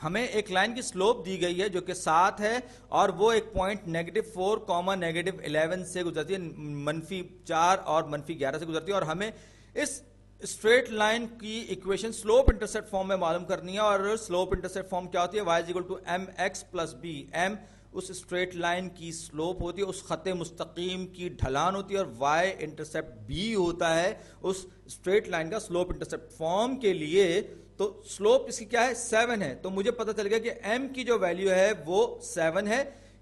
हमें एक लाइन की स्लोप दी गई है जो कि 7 है और वो एक पॉइंट -4, -11 से गुजरती है, -4 और -11 से गुजरती है, और हमें इस स्ट्रेट लाइन की इक्वेशन स्लोप इंटरसेप्ट फॉर्म में मालूम करनी है। और स्लोप इंटरसेप्ट फॉर्म क्या होती है? y = mx + b। m उस स्ट्रेट लाइन की स्लोप होती है, उस खत्ते मुस्तकीम की ढलान होती है, और y इंटरसेप्ट b होता है उस स्ट्रेट लाइन का स्लोप इंटरसेप्ट फॉर्म के लिए। तो स्लोप इसकी क्या है? 7 है। तो मुझे पता चल गया कि m की जो वैल्यू है वो 7 है,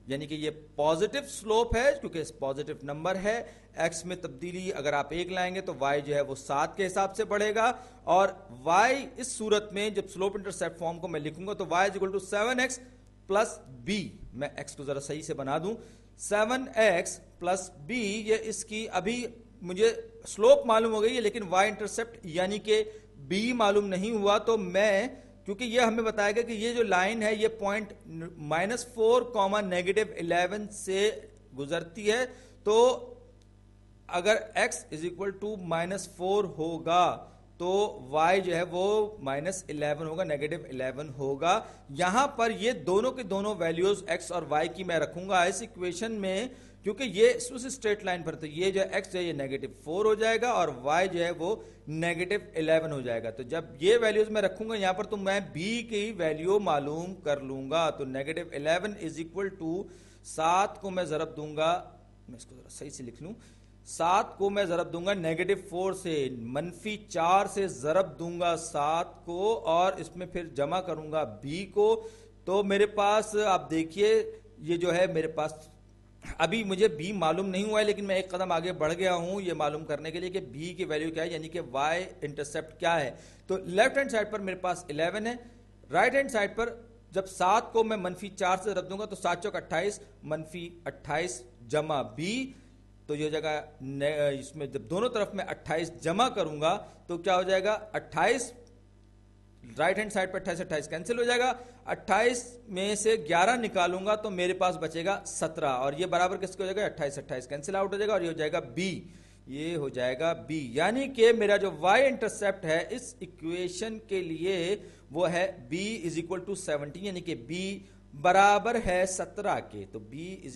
यानी कि ये पॉजिटिव स्लोप है क्योंकि पॉजिटिव नंबर है। x में तब्दीली अगर आप 1 लाएंगे तो y जो है वो 7 के हिसाब से बढ़ेगा, और y इस सूरत में जब स्लोप इंटरसेप्ट फॉर्म को मैं लिखूंगा तो y = 7x + b। मैं x को जरा सही से बना दूं, 7x + b, ये इसकी अभी मुझे स्लोप मालूम हो गई है लेकिन y इंटरसेप्ट यानी कि b मालूम नहीं हुआ। तो मैं, क्योंकि ये हमें बताया गया कि ये जो लाइन है ये पॉइंट -4, -11 से गुजरती है, तो अगर x = -4 होगा तो y जो है वो -11 होगा, -11 होगा। यहां पर ये दोनों के दोनों वैल्यूज x और y की मैं रखूंगा इस इक्वेशन में, क्योंकि ये उस स्ट्रेट लाइन पर, तो ये जो x जो है ये -4 हो जाएगा और y जो है वो -11 हो जाएगा। तो जब ये वैल्यूज मैं रखूंगा यहां पर तो मैं b की वैल्यू मालूम कर लूंगा। तो -11 = 7 को मैं जरब दूंगा, मैं इसको जरा सही से लिख लूं, 7 को मैं जरब दूंगा -4 से, -4 से जरब दूंगा 7 को, और इसमें फिर जमा करूंगा b को। तो मेरे पास आप देखिए ये जो है मेरे पास अभी मुझे b मालूम नहीं हुआ है, लेकिन मैं एक कदम आगे बढ़ गया हूं ये मालूम करने के लिए कि b की वैल्यू क्या है, यानी कि y इंटरसेप्ट क्या है। तो लेफ्ट हैंड साइड पर मेरे पास 11 है, राइट हैंड साइड पर जब 7 को मैं -4 से रख दूंगा तो 7 चौक 28, -28 जमा b। तो ये जगह इसमें जब दोनों तरफ में 28 जमा करूंगा तो क्या हो जाएगा? 28 राइट हैंड साइड पर 28 कैंसिल हो जाएगा, 28 में से 11 निकालूंगा तो मेरे पास बचेगा 17, और ये बराबर किसके हो जाएगा? 28 कैंसिल आउट हो जाएगा और ये हो जाएगा b। ये हो जाएगा b, यानी कि मेरा जो y इंटरसेप्ट है इस इक्वेशन के लिए वो है b = 17, यानी कि b बराबर है 17 के। तो b =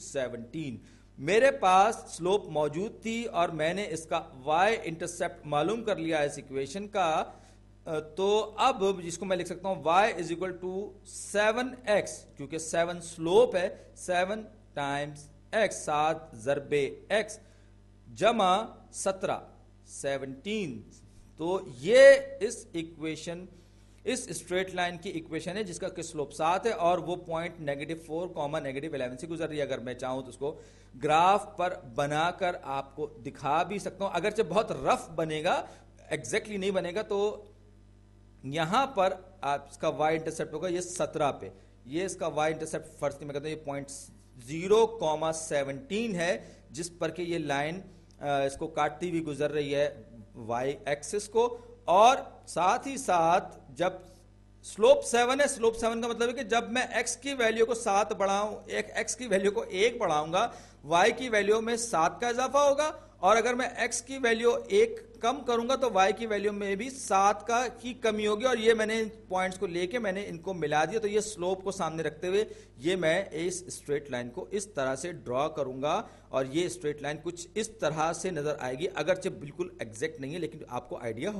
17। मेरे पास स्लोप मौजूद थी और मैंने इसका y इंटरसेप्ट मालूम कर लिया इस इक्वेशन का। तो अब जिसको मैं लिख सकता हूं y = 7x, क्योंकि 7 स्लोप है, 7 टाइम्स x, 7 ज़रबे x जमा 17, 17। तो ये इस इक्वेशन, इस स्ट्रेट लाइन की इक्वेशन है जिसका कि स्लोप 7 है और वो पॉइंट -4, -11 से गुजर रही है। अगर मैं चाहूं तो उसको ग्राफ पर बनाकर आपको दिखा भी सकता हूं, अगरचे बहुत रफ बनेगा, एग्जैक्टली नहीं बनेगा। तो यहां पर आप इसका y इंटरसेप्ट होगा ये 17 पे, ये इसका y इंटरसेप्ट फर्स्ट मैं कहता हूं ये पॉइंट 0,17 है, जिस पर कि ये लाइन इसको काटती हुई गुजर रही है y एक्सिस को। और साथ ही साथ जब स्लोप 7 है, स्लोप 7 का मतलब है कि जब मैं x की वैल्यू को 7 बढ़ाऊं, x की वैल्यू को 1 बढ़ाऊंगा, y की वैल्यू में 7 का इजाफा होगा, और अगर मैं x की वैल्यू 1 कम करूंगा तो y की वैल्यू में भी 7 का की कमी होगी। और ये मैंने पॉइंट्स को लेके मैंने इनको मिला दिया। तो ये स्लोप को सामने रखते हुए ये मैं इस स्ट्रेट लाइन को इस तरह से ड्रॉ करूंगा, और ये स्ट्रेट लाइन कुछ इस तरह से नजर आएगी, अगरचे बिल्कुल एग्जैक्ट नहीं है लेकिन आपको आइडिया हो।